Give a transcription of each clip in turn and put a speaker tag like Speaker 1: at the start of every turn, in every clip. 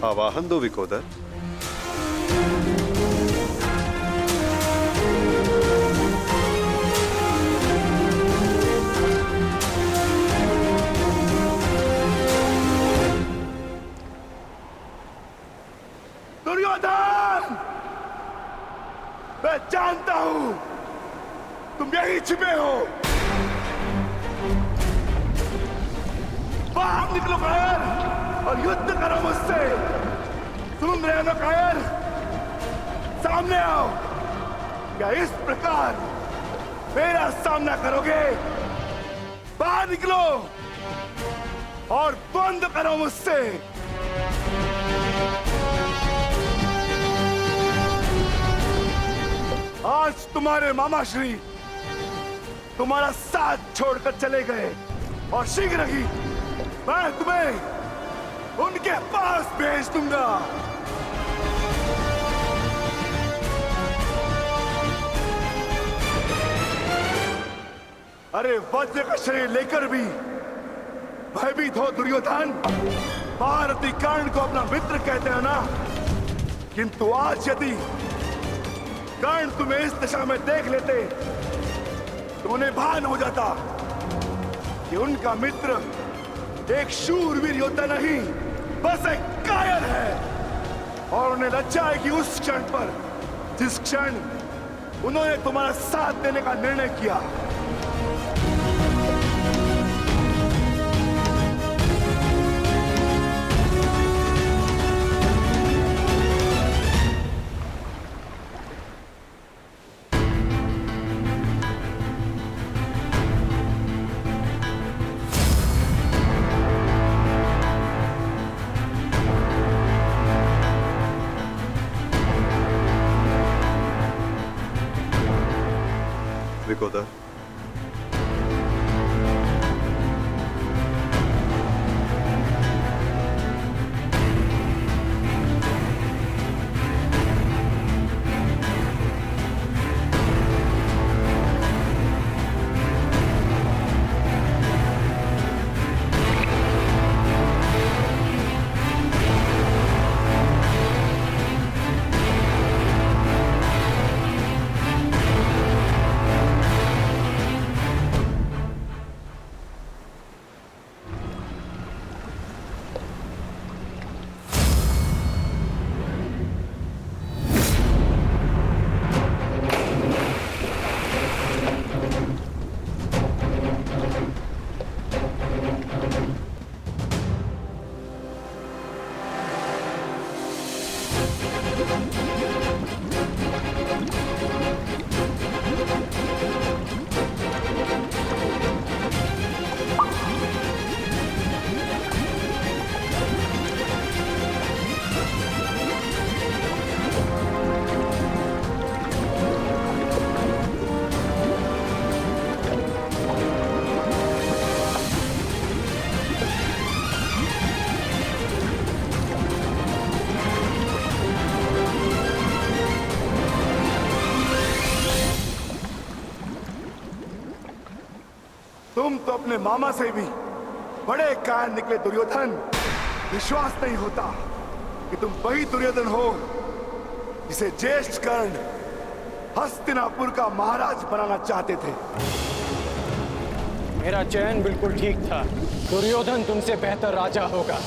Speaker 1: आवाहन दो विकोदर।
Speaker 2: दुर्योधन, मैं जानता हूं तुम यहीं छिपे हो। बाहर निकलो कायर और युद्ध करो मुझसे। सुन रहे हो ना कायर? सामने आओ। क्या इस प्रकार मेरा सामना करोगे? बाहर निकलो और बंद करो मुझसे। आज तुम्हारे मामा श्री तुम्हारा साथ छोड़कर चले गए और शीघ्र ही मैं तुम्हें उनके पास भेज दूंगा। अरे वज्र का शरीर लेकर भी भयभीत हो दुर्योधन। भारती कर्ण को अपना मित्र कहते हैं ना, किंतु आज यदि कर्ण तुम्हें इस दिशा में देख लेते तो उन्हें भान हो जाता कि उनका मित्र एक शूरवीर योद्धा नहीं, बस एक कायर है। और उन्हें लज्जा आएगी उस क्षण पर जिस क्षण उन्होंने तुम्हारा साथ देने का निर्णय किया।
Speaker 1: विकोदर, तुम तो अपने मामा से भी बड़े कायर निकले दुर्योधन। विश्वास नहीं होता कि तुम वही दुर्योधन हो जिसे ज्येष्ठ कर्ण हस्तिनापुर का महाराज बनाना चाहते थे।
Speaker 3: मेरा चयन बिल्कुल ठीक था। दुर्योधन तुमसे बेहतर राजा होगा।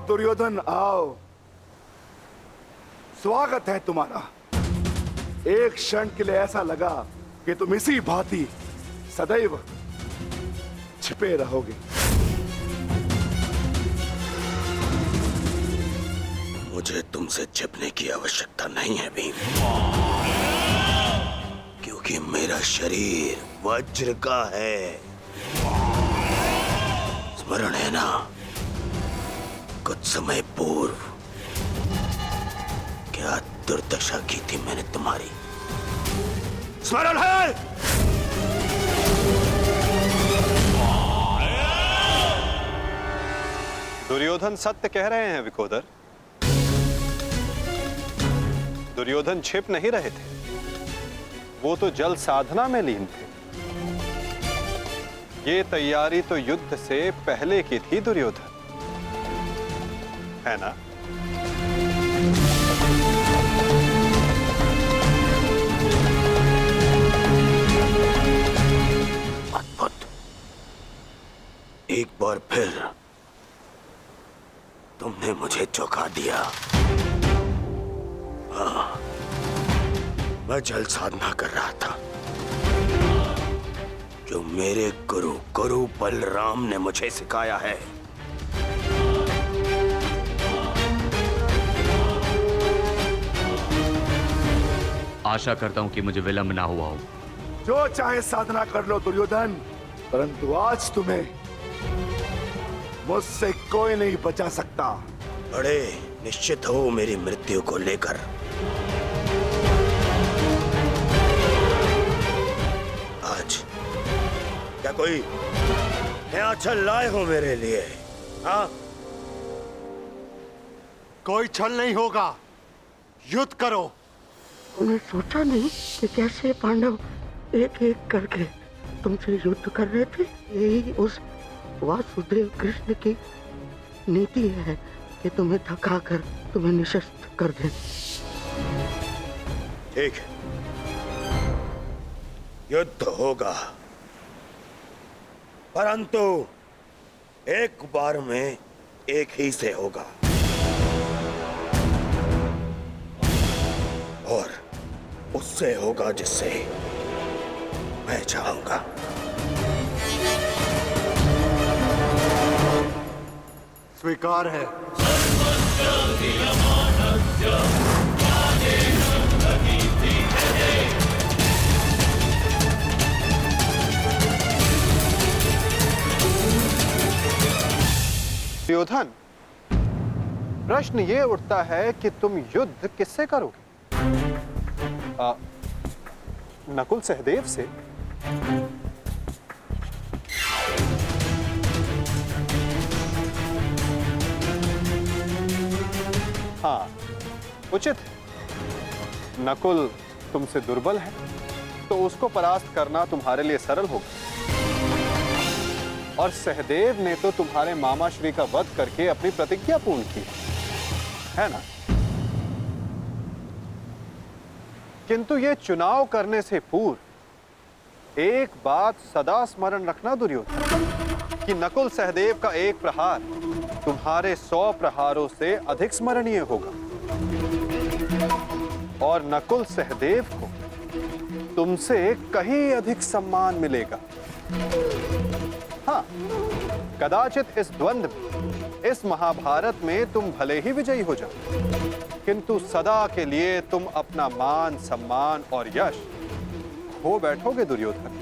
Speaker 1: दुर्योधन आओ, स्वागत है तुम्हारा। एक क्षण के लिए ऐसा लगा कि तुम इसी भांति सदैव छिपे रहोगे।
Speaker 4: मुझे तुमसे छिपने की आवश्यकता नहीं है भीम, क्योंकि मेरा शरीर वज्र का है। स्मरण है ना, कुछ समय पूर्व क्या दुर्दशा की थी मैंने तुम्हारी? स्मरण है?
Speaker 5: दुर्योधन सत्य कह रहे हैं विकोदर। दुर्योधन छिप नहीं रहे थे, वो तो जल साधना में लीन थे। ये तैयारी तो युद्ध से पहले की थी दुर्योधन, है ना?
Speaker 4: अद्भुत। एक बार फिर तुमने मुझे चौंका दिया। हाँ, मैं जल साधना कर रहा था जो मेरे गुरु बलराम ने मुझे सिखाया है।
Speaker 6: आशा करता हूं कि मुझे विलंब ना हुआ हो।
Speaker 1: जो चाहे साधना कर लो दुर्योधन, परंतु आज तुम्हें मुझसे कोई नहीं बचा सकता।
Speaker 4: बड़े निश्चित हो मेरी मृत्यु को लेकर। आज क्या कोई नया छल लाए हो मेरे लिए? हाँ,
Speaker 2: कोई छल नहीं होगा, युद्ध करो।
Speaker 7: उन्हें सोचा नहीं कि कैसे पांडव एक एक करके तुमसे युद्ध कर रहे थे। यही उस वासुदेव कृष्ण की नीति है कि तुम्हें थकाकर तुम्हें निशस्त्र कर दें।
Speaker 4: ठीक है, युद्ध होगा, परंतु एक बार में एक ही से होगा और उससे होगा जिससे मैं चाहूंगा।
Speaker 2: स्वीकार है।
Speaker 5: दुर्योधन, प्रश्न ये उठता है कि तुम युद्ध किससे करोगे? नकुल सहदेव से? हाँ, उचित है। नकुल तुमसे दुर्बल है, तो उसको परास्त करना तुम्हारे लिए सरल होगा। और सहदेव ने तो तुम्हारे मामा श्री का वध करके अपनी प्रतिज्ञा पूर्ण की है ना? किंतु ये चुनाव करने से पूर्व एक बात सदा स्मरण रखना दुर्योधन, कि नकुल सहदेव का एक प्रहार तुम्हारे 100 प्रहारों से अधिक स्मरणीय होगा। और नकुल सहदेव को तुमसे कहीं अधिक सम्मान मिलेगा। हाँ, कदाचित इस द्वंद्व में, इस महाभारत में तुम भले ही विजयी हो जाओ, किंतु सदा के लिए तुम अपना मान सम्मान और यश खो बैठोगे दुर्योधन।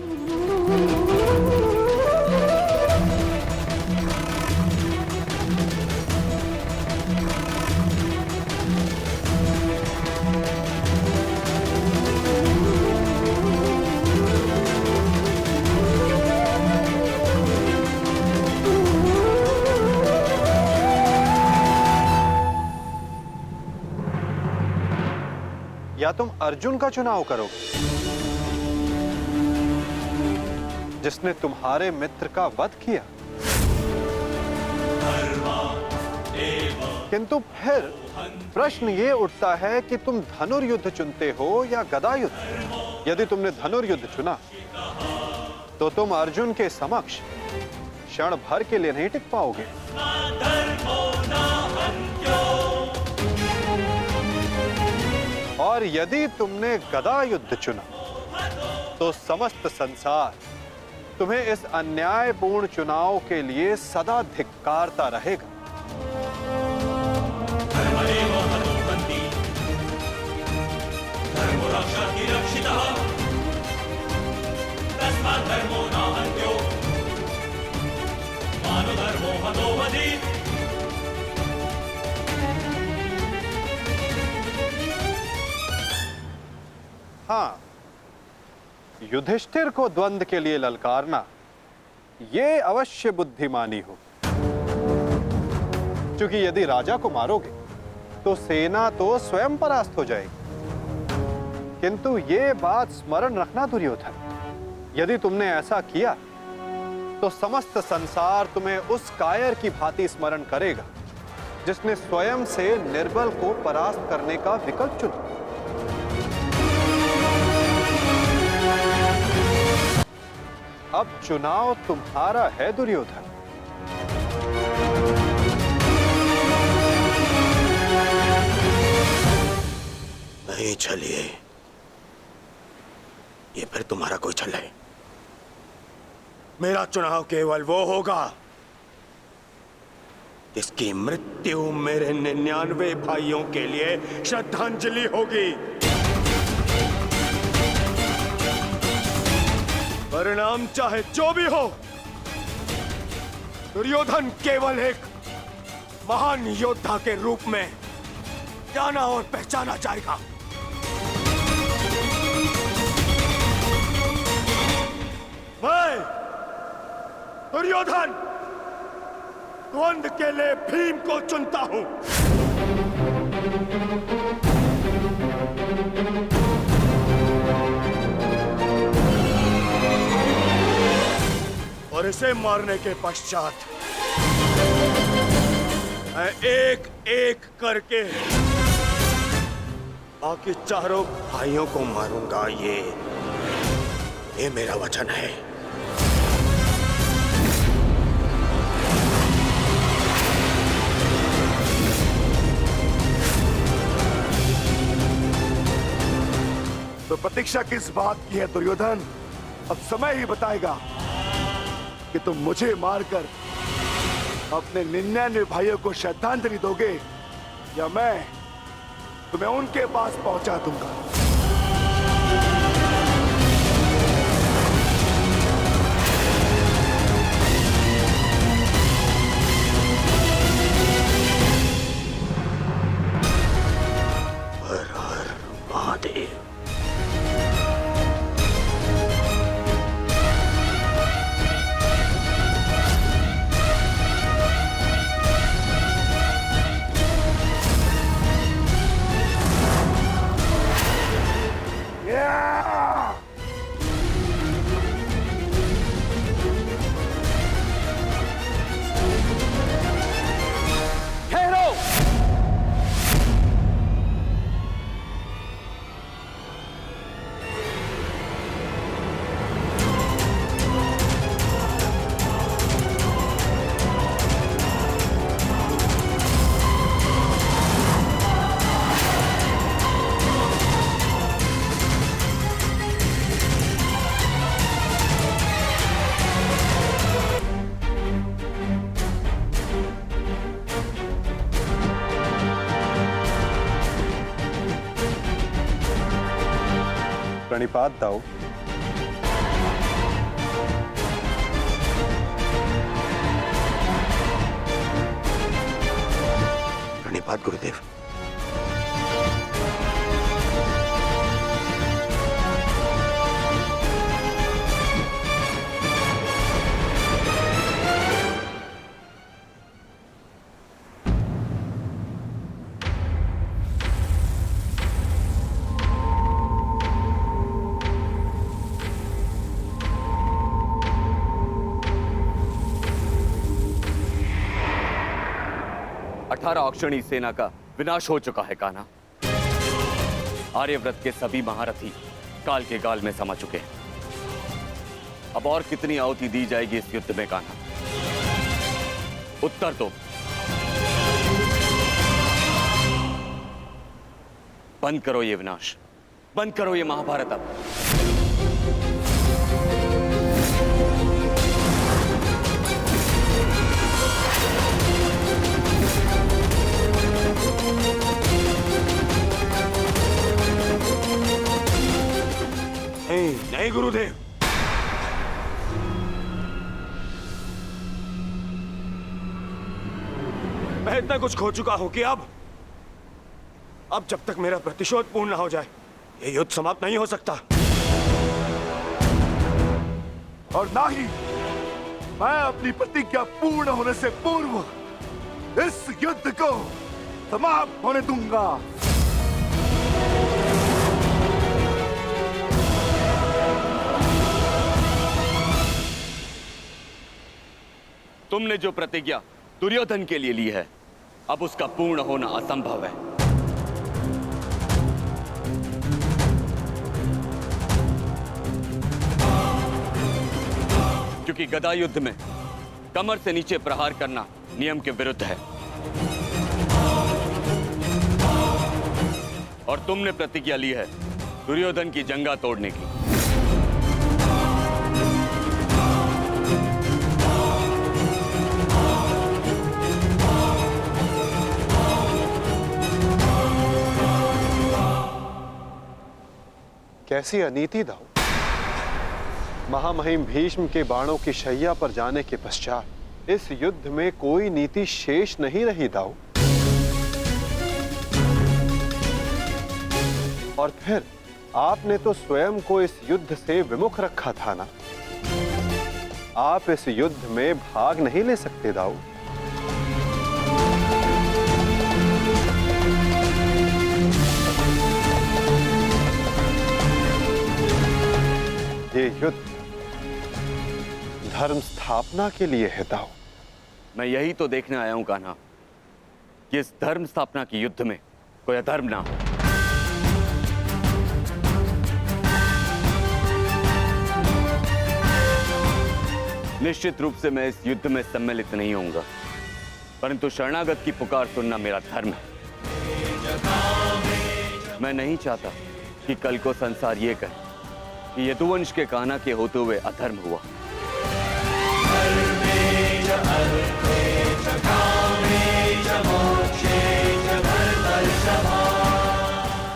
Speaker 5: या तुम अर्जुन का चुनाव करोगे, जिसने तुम्हारे मित्र का वध किया। किंतु फिर प्रश्न ये उठता है कि तुम धनुर्युद्ध चुनते हो या गदा युद्ध। यदि तुमने धनुर्युद्ध चुना तो तुम अर्जुन के समक्ष क्षण भर के लिए नहीं टिक पाओगे। और यदि तुमने गदा युद्ध चुना तो समस्त संसार तुम्हें इस अन्यायपूर्ण चुनाव के लिए सदा धिक्कारता रहेगा। हाँ, युधिष्ठिर को द्वंद्व के लिए ललकारना ये अवश्य बुद्धिमानी हो, क्योंकि यदि राजा को मारोगे तो सेना तो स्वयं परास्त हो जाएगी। किंतु ये बात स्मरण रखना दुर्योधन, यदि तुमने ऐसा किया तो समस्त संसार तुम्हें उस कायर की भांति स्मरण करेगा जिसने स्वयं से निर्बल को परास्त करने का विकल्प चुना। अब चुनाव तुम्हारा है दुर्योधन।
Speaker 4: नहीं चलिए, ये फिर तुम्हारा कोई छल है। मेरा चुनाव केवल वो होगा जिसकी मृत्यु मेरे 99 भाइयों के लिए श्रद्धांजलि होगी। परिणाम चाहे जो भी हो, दुर्योधन केवल एक महान योद्धा के रूप में जाना और पहचाना जाएगा। मैं दुर्योधन द्वंद्व के लिए भीम को चुनता हूं। और इसे मारने के पश्चात मैं एक एक करके बाकी चारों भाइयों को मारूंगा। ये मेरा वचन है।
Speaker 1: तो प्रतीक्षा किस बात की है दुर्योधन? अब समय ही बताएगा कि तुम मुझे मारकर अपने 99 भाइयों को श्रद्धांजलि दोगे या मैं तुम्हें उनके पास पहुंचा दूंगा।
Speaker 4: हर हर महादेव।
Speaker 5: प्रणिपात दाऊ।
Speaker 4: प्रणिपात गुरुदेव।
Speaker 6: अक्षणी सेना का विनाश हो चुका है कान्हा। आर्यव्रत के सभी महारथी काल के गाल में समा चुके हैं। अब और कितनी आहुति दी जाएगी इस युद्ध में कान्हा? उत्तर दो। बंद करो ये विनाश, बंद करो ये महाभारत अब।
Speaker 4: नहीं गुरुदेव, मैं इतना कुछ खो चुका हूं कि अब जब तक मेरा प्रतिशोध पूर्ण ना हो जाए ये युद्ध समाप्त नहीं हो सकता।
Speaker 1: और ना ही मैं अपनी प्रतिज्ञा पूर्ण होने से पूर्व इस युद्ध को समाप्त होने दूंगा।
Speaker 6: तुमने जो प्रतिज्ञा दुर्योधन के लिए ली है, अब उसका पूर्ण होना असंभव है। क्योंकि गदा युद्ध में कमर से नीचे प्रहार करना नियम के विरुद्ध है, और तुमने प्रतिज्ञा ली है दुर्योधन की जंगा तोड़ने की।
Speaker 5: कैसी अनीति दाऊ! महामहिम भीष्म के बाणों की शैया पर जाने के पश्चात इस युद्ध में कोई नीति शेष नहीं रही दाऊ। और फिर आपने तो स्वयं को इस युद्ध से विमुख रखा था ना। आप इस युद्ध में भाग नहीं ले सकते दाऊ। ये युद्ध धर्म स्थापना के लिए है दाऊ।
Speaker 6: मैं यही तो देखने आया हूं कान्हा कि इस धर्म स्थापना की युद्ध में कोई अधर्म ना हो। निश्चित रूप से मैं इस युद्ध में सम्मिलित नहीं होऊंगा, परंतु शरणागत की पुकार सुनना मेरा धर्म है। मैं नहीं चाहता कि कल को संसार ये कहे कि यदुवंश के कान्हा के होते हुए अधर्म हुआ।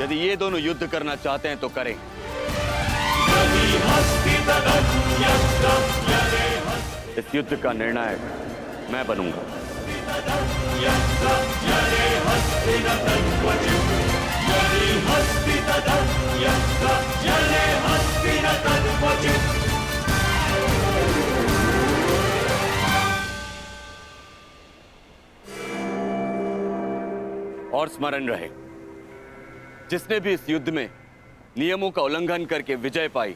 Speaker 6: यदि ये दोनों युद्ध करना चाहते हैं तो करें। इस युद्ध का निर्णायक मैं बनूंगा। और स्मरण रहे, जिसने भी इस युद्ध में नियमों का उल्लंघन करके विजय पाई,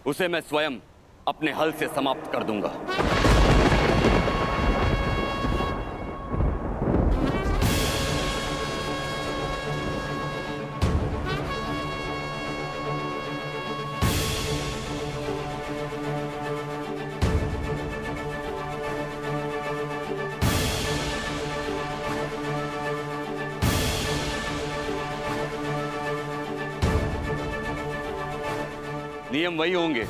Speaker 6: उसे मैं स्वयं अपने हल से समाप्त कर दूंगा। नियम वही होंगे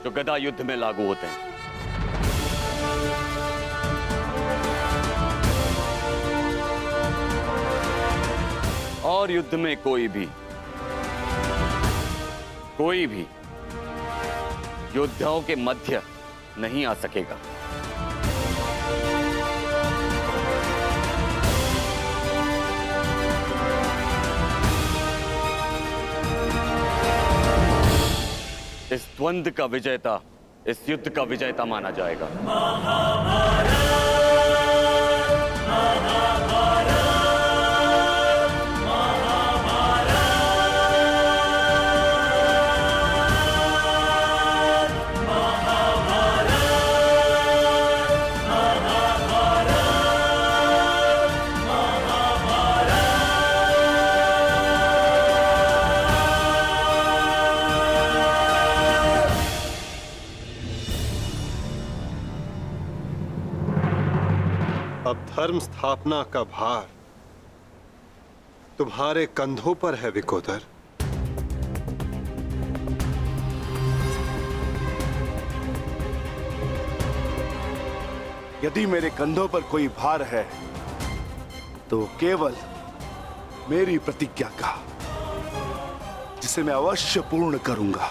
Speaker 6: जो गदा युद्ध में लागू होते हैं। और युद्ध में कोई भी योद्धाओं के मध्य नहीं आ सकेगा। इस द्वंद्व का विजेता इस युद्ध का विजेता माना जाएगा।
Speaker 5: अब धर्म स्थापना का भार तुम्हारे कंधों पर है विकोदर।
Speaker 1: यदि मेरे कंधों पर कोई भार है तो केवल मेरी प्रतिज्ञा का, जिसे मैं अवश्य पूर्ण करूंगा।